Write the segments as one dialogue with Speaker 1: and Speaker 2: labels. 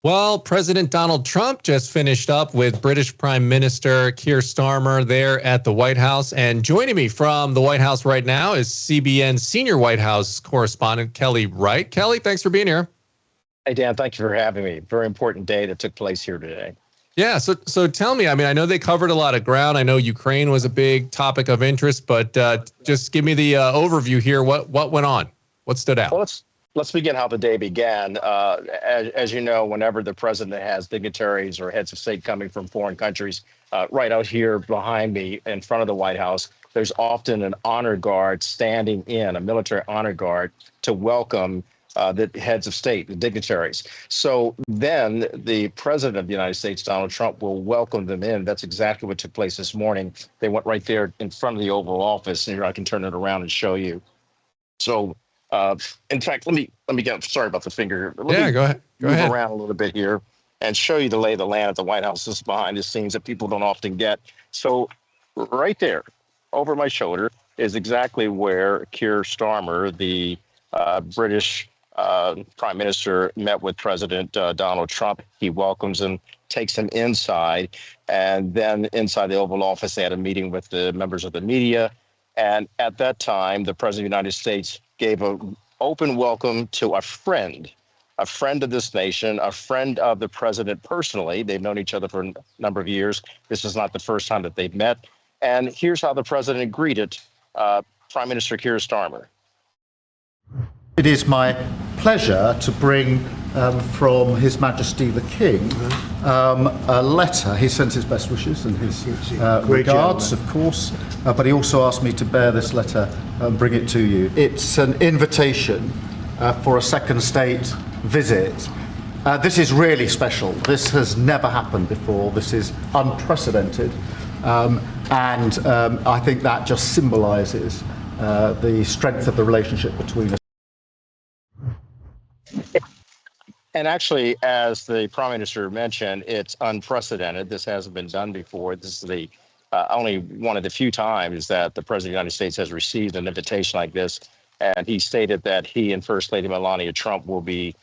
Speaker 1: Well, President Donald Trump just finished up with British Prime Minister Keir Starmer there at the White House. And joining me from the White House right now is CBN senior White House correspondent Wright. Kelly, thanks for being here.
Speaker 2: Hey, Dan, thank you for having me. Very important day that took place here today.
Speaker 1: Yeah, so tell me, I know they covered a lot of ground. I know Ukraine was a big topic of interest, but just give me the overview here. What went on? What stood out?
Speaker 2: Well, let's begin how the day began. As you know, whenever the president has dignitaries or heads of state coming from foreign countries, right out here behind me in front of the White House, there's often an honor guard standing in, a military honor guard, to welcome the heads of state, the dignitaries. So then the president of the United States, Donald Trump, will welcome them in. That's exactly what took place this morning. They went right there in front of the Oval Office, and here I can turn it around and show you. So, in fact, let me get, sorry about the finger. Go ahead. Move around a little bit here and show you the lay of the land at the White House. This is behind the scenes that people don't often get. So right there, over my shoulder, is exactly where Keir Starmer, the British Prime Minister, met with President Donald Trump. He welcomes him, takes him inside, and then inside the Oval Office, they had a meeting with the members of the media. And at that time, the President of the United States gave an open welcome to a friend of this nation, a friend of the president personally. They've known each other for a number of years. This is not the first time that they've met. And here's how the president greeted Prime Minister Keir Starmer.
Speaker 3: It is my pleasure to bring from His Majesty the King a letter. He sends his best wishes and his regards, of course, but he also asked me to bear this letter and bring it to you. It's an invitation for a second state visit. This is really special. This has never happened before. This is unprecedented. And I think that just symbolises the strength of the relationship between us.
Speaker 2: And actually, as the Prime Minister mentioned, it's unprecedented. This hasn't been done before. This is the only one of the few times that the President of the United States has received an invitation like this. And he stated that he and First Lady Melania Trump will be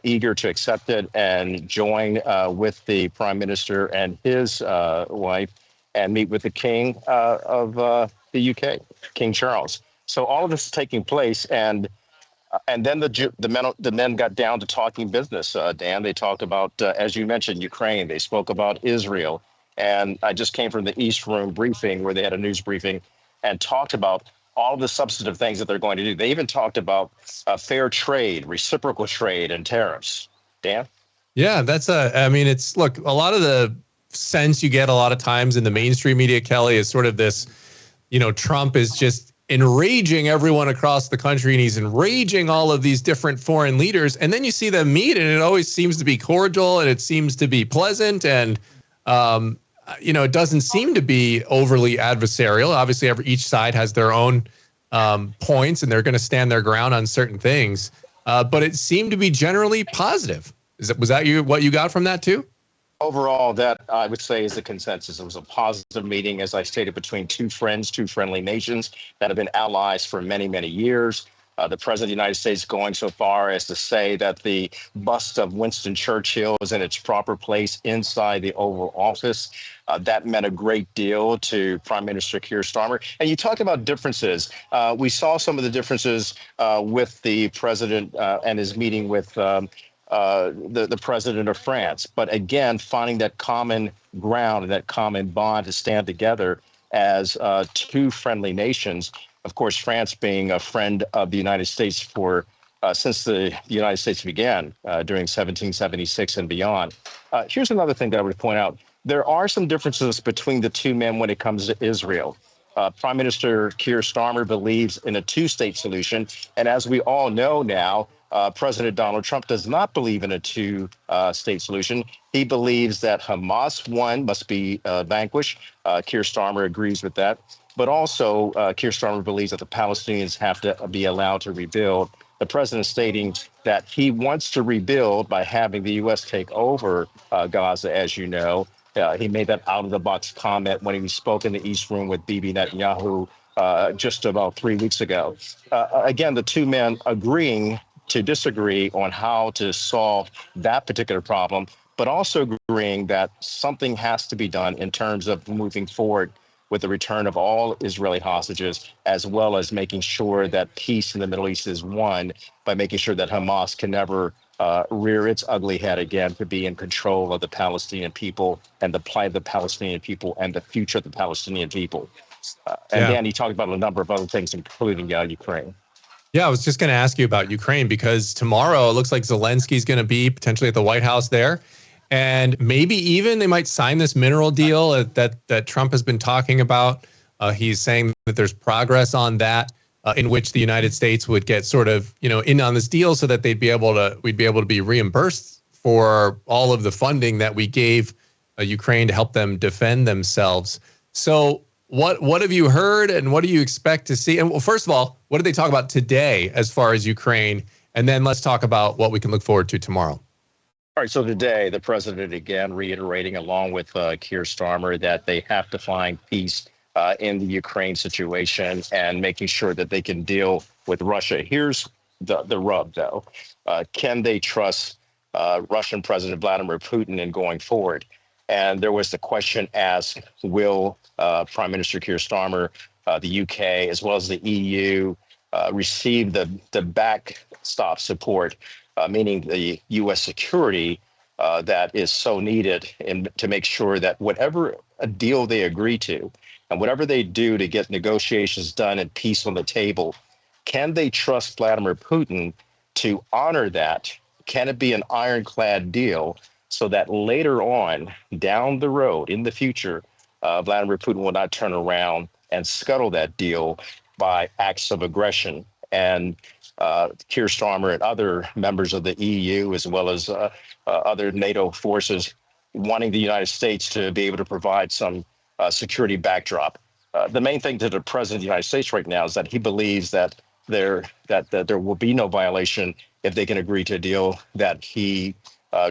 Speaker 2: eager to accept it and join with the Prime Minister and his wife and meet with the King of the UK, King Charles. So all of this is taking place, and then the men got down to talking business, Dan. They talked about, as you mentioned, Ukraine. They spoke about Israel. And I just came from the East Room briefing where they had a news briefing and talked about all the substantive things that they're going to do. They even talked about fair trade, reciprocal trade, and tariffs. Dan?
Speaker 1: Yeah, it's, look, a lot of the sense you get a lot of times in the mainstream media, Kelly, is sort of this, Trump is just enraging everyone across the country, and he's enraging all of these different foreign leaders. And then you see them meet, and it always seems to be cordial, and it seems to be pleasant, and it doesn't seem to be overly adversarial. Obviously, each side has their own points, and they're going to stand their ground on certain things. But it seemed to be generally positive. Was that what you got from that too?
Speaker 2: Overall, that I would say is the consensus. It was a positive meeting, as I stated, between two friends, two friendly nations that have been allies for many, many years. The President of the United States going so far as to say that the bust of Winston Churchill is in its proper place inside the Oval Office. That meant a great deal to Prime Minister Keir Starmer. And you talked about differences. We saw some of the differences with the president and his meeting with the president of France. But again, finding that common ground and that common bond to stand together as two friendly nations. Of course, France being a friend of the United States for since the United States began during 1776 and beyond. Here's another thing that I would point out. There are some differences between the two men when it comes to Israel. Prime Minister Keir Starmer believes in a two-state solution. And as we all know now, President Donald Trump does not believe in a two-state solution. He believes that Hamas, one, must be vanquished. Keir Starmer agrees with that. But also, Keir Starmer believes that the Palestinians have to be allowed to rebuild. The president stating that he wants to rebuild by having the U.S. take over Gaza, as you know. He made that out-of-the-box comment when he spoke in the East Room with Bibi Netanyahu just about 3 weeks ago. Again, the two men agreeing to disagree on how to solve that particular problem, but also agreeing that something has to be done in terms of moving forward with the return of all Israeli hostages, as well as making sure that peace in the Middle East is won by making sure that Hamas can never rear its ugly head again to be in control of the Palestinian people and the plight of the Palestinian people and the future of the Palestinian people. And Dan, he talked about a number of other things, including Ukraine.
Speaker 1: Yeah, I was just going to ask you about Ukraine, because tomorrow it looks like Zelensky's going to be potentially at the White House there. And maybe even they might sign this mineral deal that Trump has been talking about. He's saying that there's progress on that, in which the United States would get sort of, in on this deal so that we'd be able to be reimbursed for all of the funding that we gave Ukraine to help them defend themselves. So what have you heard, and what do you expect to see? And well, first of all, what did they talk about today as far as Ukraine? And then let's talk about what we can look forward to tomorrow.
Speaker 2: All right, so today the president again reiterating, along with Keir Starmer, that they have to find peace in the Ukraine situation and making sure that they can deal with Russia. Here's the rub, though. Can they trust Russian President Vladimir Putin in going forward? And there was the question asked, will Prime Minister Keir Starmer, the UK, as well as the EU, receive the backstop support, meaning the U.S. security that is so needed to make sure that whatever a deal they agree to and whatever they do to get negotiations done and peace on the table, can they trust Vladimir Putin to honor that? Can it be an ironclad deal so that later on down the road in the future, Vladimir Putin will not turn around and scuttle that deal by acts of aggression? And Keir Starmer and other members of the EU, as well as other NATO forces, wanting the United States to be able to provide some security backdrop. The main thing to the president of the United States right now is that he believes that there will be no violation if they can agree to a deal, that he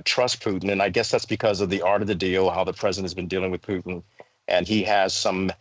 Speaker 2: trusts Putin. And I guess that's because of the art of the deal, how the president has been dealing with Putin. And he has some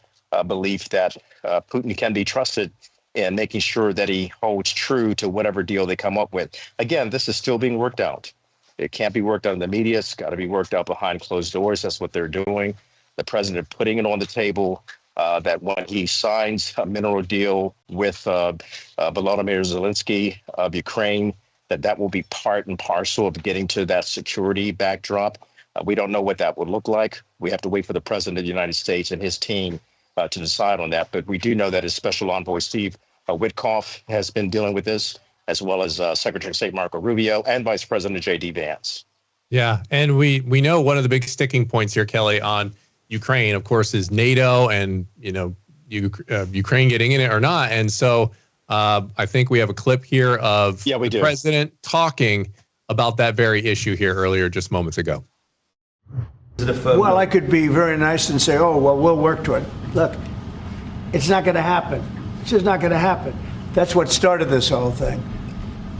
Speaker 2: belief that Putin can be trusted in making sure that he holds true to whatever deal they come up with. Again, this is still being worked out. It can't be worked out in the media. It's got to be worked out behind closed doors. That's what they're doing. The president putting it on the table that when he signs a mineral deal with Volodymyr Zelensky of Ukraine, that will be part and parcel of getting to that security backdrop. We don't know what that would look like. We have to wait for the president of the United States and his team to decide on that. But we do know that his special envoy, Steve Witkoff, has been dealing with this, as well as Secretary of State Marco Rubio and Vice President J.D. Vance. Yeah, and we know one of the big sticking points here, Kelly, on Ukraine, of course, is NATO and, Ukraine getting in it or not. And so I think we have a clip here of the president talking about that very issue here earlier, just moments ago.
Speaker 4: Well, I could be very nice and say, oh, well, we'll work to it. Look, it's not going to happen. It's just not going to happen. That's what started this whole thing.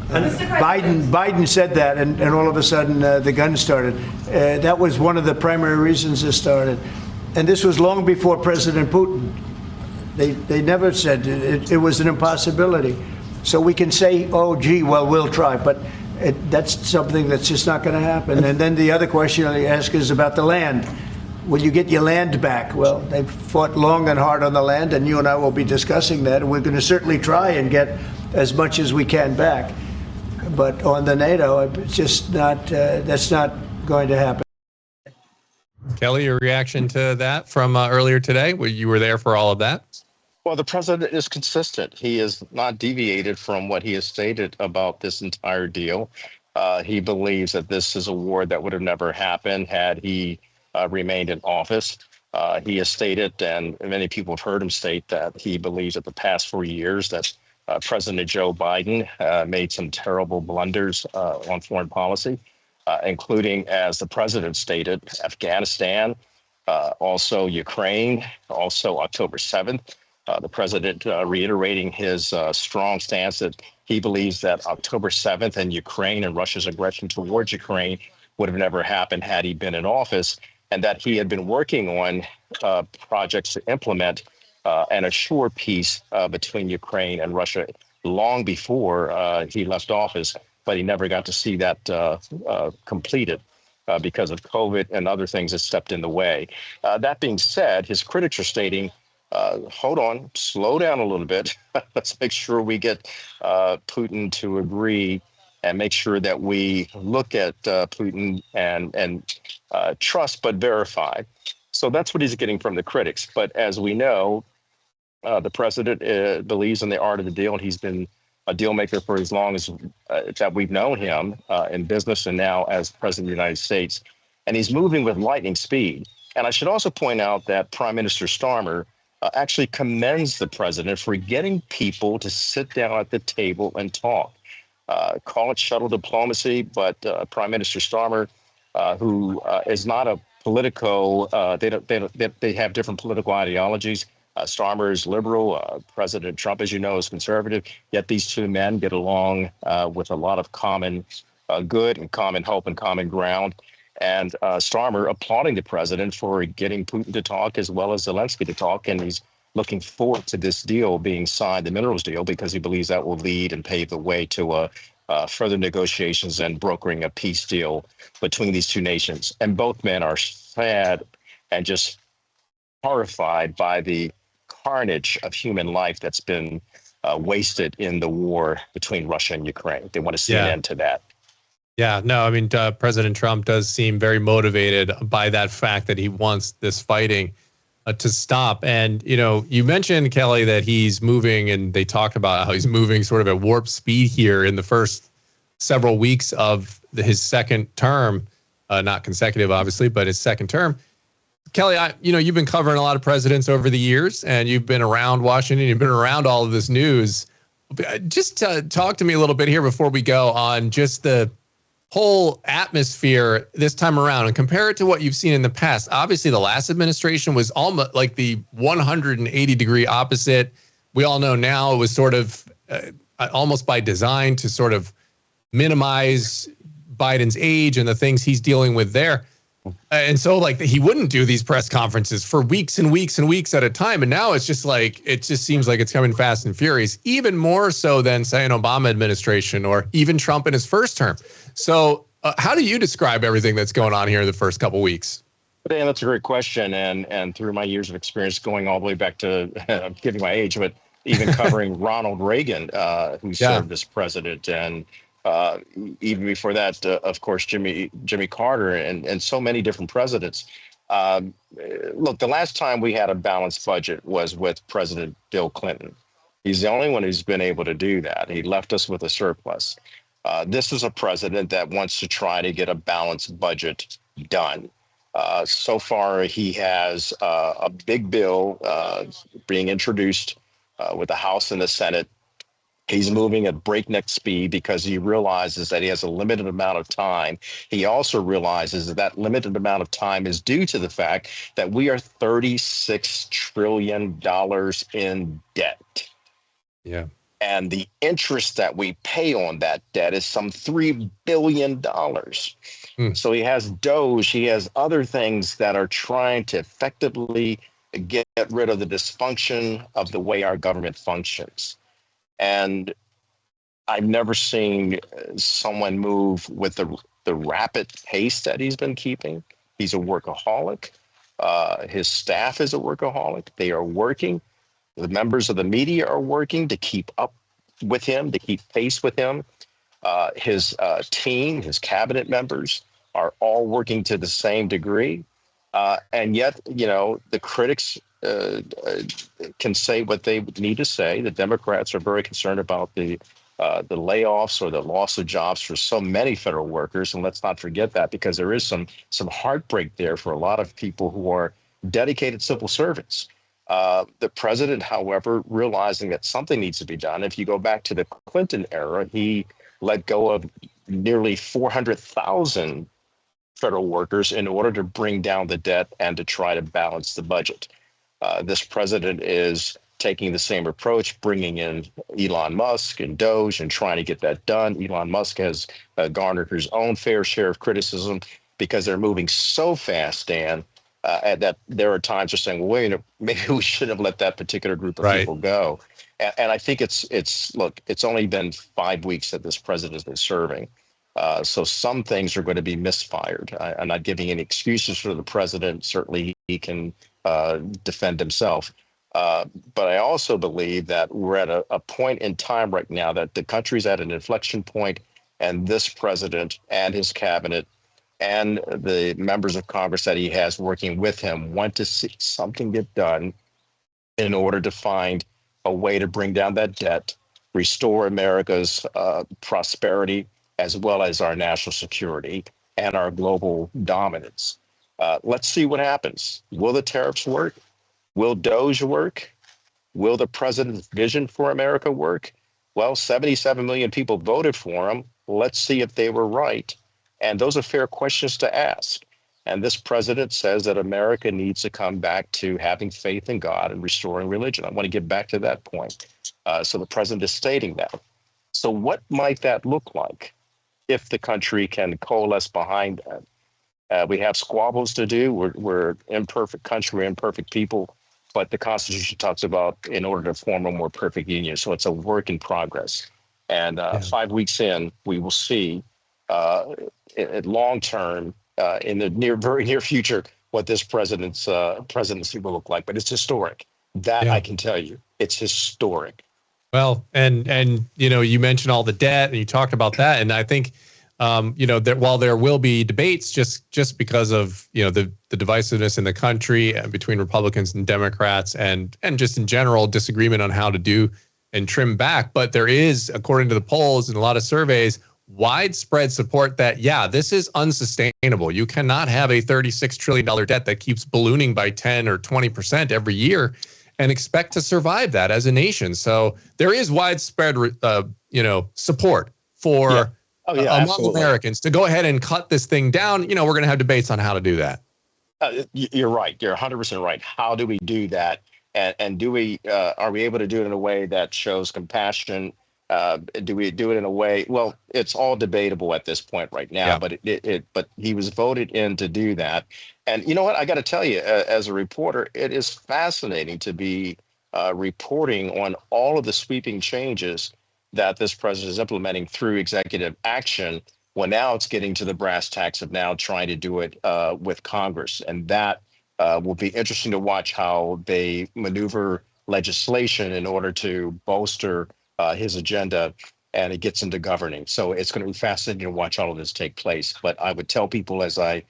Speaker 4: Biden said that, and all of a sudden the guns started. That was one of the primary reasons this started. And this was long before President Putin. They never said it was an impossibility. So we can say, oh, gee, well, we'll try. But that's something that's just not going to happen. And then the other question I ask is about the land. Will you get your land back? Well, they've fought long and hard on the land, and you and I will be discussing that. And we're going to certainly try and get as much as we can back. But on the NATO, it's just not, that's not going to happen.
Speaker 1: Kelly, your reaction to that from earlier today? You were there for all of that?
Speaker 2: Well, the president is consistent. He has not deviated from what he has stated about this entire deal. He believes that this is a war that would have never happened had he remained in office. He has stated, and many people have heard him state, that he believes that the past 4 years that President Joe Biden made some terrible blunders on foreign policy, including, as the president stated, Afghanistan, also Ukraine, also October 7th. The president reiterating his strong stance that he believes that October 7th and Ukraine and Russia's aggression towards Ukraine would have never happened had he been in office, and that he had been working on projects to implement and assure peace between Ukraine and Russia long before he left office, but he never got to see that completed because of COVID and other things that stepped in the way. That being said, his critics are stating, hold on, slow down a little bit. Let's make sure we get Putin to agree and make sure that we look at Putin and trust but verify. So that's what he's getting from the critics. But as we know, the president believes in the art of the deal, and he's been a deal maker for as long as that we've known him in business and now as president of the United States. And he's moving with lightning speed. And I should also point out that Prime Minister Starmer actually commends the president for getting people to sit down at the table and talk. Call it shuttle diplomacy, but Prime Minister Starmer, who is not a politico, they have different political ideologies. Starmer is liberal. President Trump, as you know, is conservative. Yet these two men get along with a lot of common good and common hope and common ground. And Starmer applauding the president for getting Putin to talk as well as Zelensky to talk. And he's looking forward to this deal being signed, the minerals deal, because he believes that will lead and pave the way to further negotiations and brokering a peace deal between these two nations. And both men are sad and just horrified by the carnage of human life that's been wasted in the war between Russia and Ukraine. They want to see an end to that.
Speaker 1: Yeah, no, I mean, President Trump does seem very motivated by that fact that he wants this fighting to stop. And, you know, you mentioned, Kelly, that he's moving, and they talk about how he's moving sort of at warp speed here in the first several weeks of his second term, not consecutive, obviously, but his second term. Kelly, you've been covering a lot of presidents over the years, and you've been around Washington, you've been around all of this news. Just talk to me a little bit here before we go on just the whole atmosphere this time around and compare it to what you've seen in the past. Obviously, the last administration was almost like the 180-degree opposite. We all know now it was sort of almost by design to sort of minimize Biden's age and the things he's dealing with there. And so like he wouldn't do these press conferences for weeks and weeks and weeks at a time. And now it's just like, it just seems like it's coming fast and furious, even more so than say an Obama administration or even Trump in his first term. So how do you describe everything that's going on here in the first couple of weeks?
Speaker 2: Dan, that's a great question. And through my years of experience going all the way back to, I'm giving my age, but even covering Ronald Reagan, who served as president, and even before that, of course, Jimmy Carter and so many different presidents. Look, the last time we had a balanced budget was with President Bill Clinton. He's the only one who's been able to do that. He left us with a surplus. This is a president that wants to try to get a balanced budget done. So far, he has a big bill being introduced with the House and the Senate. He's moving at breakneck speed because he realizes that he has a limited amount of time. He also realizes that that limited amount of time is due to the fact that we are $36 trillion in debt.
Speaker 1: Yeah.
Speaker 2: And the interest that we pay on that debt is some $3 billion. So he has Doge, he has other things that are trying to effectively get rid of the dysfunction of the way our government functions. And I've never seen someone move with the rapid pace that he's been keeping. He's a workaholic. His staff is a workaholic. They are working. The members of the media are working to keep up with him, to keep pace with him. His team, his cabinet members are all working to the same degree. And yet, the critics can say what they need to say. The Democrats are very concerned about the layoffs or the loss of jobs for so many federal workers. And let's not forget that, because there is some heartbreak there for a lot of people who are dedicated civil servants. The president, however, realizing that something needs to be done. If you go back to the Clinton era, he let go of nearly 400,000 federal workers in order to bring down the debt and to try to balance the budget. This president is taking the same approach, bringing in Elon Musk and Doge and trying to get that done. Elon Musk has garnered his own fair share of criticism because they're moving so fast, Dan, and that there are times they're saying, well, wait, maybe we should have let that particular group of people go. And I think look, it's only been 5 weeks that this president has been serving. So some things are going to be misfired. I'm not giving any excuses for the president. Certainly he can defend himself. But I also believe that we're at a point in time right now that the country's at an inflection point, and this president and his cabinet and the members of Congress that he has working with him want to see something get done in order to find a way to bring down that debt, restore America's prosperity, as well as our national security and our global dominance. Let's see what happens. Will the tariffs work? Will DOGE work? Will the president's vision for America work? Well, 77 million people voted for him. Let's see if they were right. And those are fair questions to ask. And this president says that America needs to come back to having faith in God and restoring religion. I want to get back to that point. So the president is stating that. So what might that look like if the country can coalesce behind that? We have squabbles to do. We're imperfect country, we're imperfect people, but the Constitution talks about in order to form a more perfect union. So it's a work in progress. And 5 weeks in, we will see long term, in the very near future, what this president's presidency will look like. But it's historic. That I can tell you, it's historic.
Speaker 1: Well, and you mentioned all the debt, and you talked about that, and I think that while there will be debates, just because of the divisiveness in the country between Republicans and Democrats, and just in general disagreement on how to do and trim back, but there is, according to the polls and a lot of surveys, widespread support that this is unsustainable. You cannot have a $36 trillion debt that keeps ballooning by 10 or 20% every year and expect to survive that as a nation. So there is widespread support for among Americans to go ahead and cut this thing down. We're going to have debates on how to do that.
Speaker 2: You're right. You're 100% right. How do we do that? And do we are we able to do it in a way that shows compassion? Do we do it in a way? Well, it's all debatable at this point right now. But but he was voted in to do that. And you know what? I got to tell you, as a reporter, it is fascinating to be reporting on all of the sweeping changes that this president is implementing through executive action. Well, now it's getting to the brass tacks of now trying to do it with Congress, and that will be interesting to watch how they maneuver legislation in order to bolster his agenda, and it gets into governing. So it's going to be fascinating to watch all of this take place. But I would tell people, as I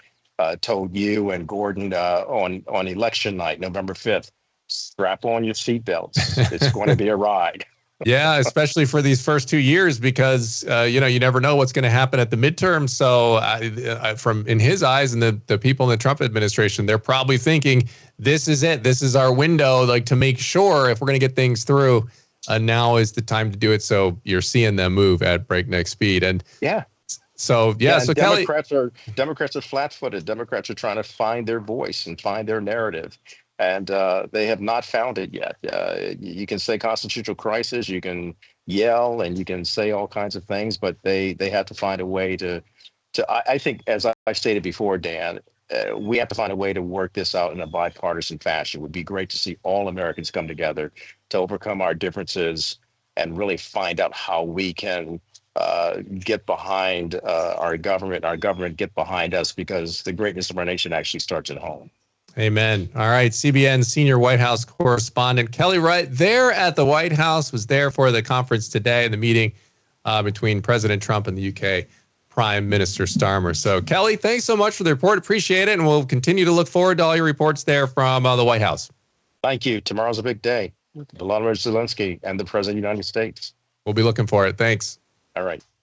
Speaker 2: told you and Gordon on election night, November 5th, strap on your seatbelts. It's going to be a ride.
Speaker 1: Yeah, especially for these first 2 years, because you never know what's going to happen at the midterm. So from in his eyes and the people in the Trump administration, they're probably thinking this is it. This is our window, like, to make sure if we're going to get things through. Now is the time to do it. So you're seeing them move at breakneck speed. And so
Speaker 2: Democrats are flat-footed. Democrats are trying to find their voice and find their narrative. And they have not found it yet. You can say constitutional crisis, you can yell, and you can say all kinds of things, but they have to find a way to I think, as I stated before, Dan, we have to find a way to work this out in a bipartisan fashion. It would be great to see all Americans come together to overcome our differences and really find out how we can get behind our government get behind us, because the greatness of our nation actually starts at home.
Speaker 1: Amen. All right. CBN senior White House correspondent Kelly Wright, there at the White House, was there for the conference today, the meeting between President Trump and the UK Prime Minister Starmer. So, Kelly, thanks so much for the report. Appreciate it. And we'll continue to look forward to all your reports there from the White House.
Speaker 2: Thank you. Tomorrow's a big day. Volodymyr Zelensky and the President of the United States.
Speaker 1: We'll be looking for it. Thanks.
Speaker 2: All right.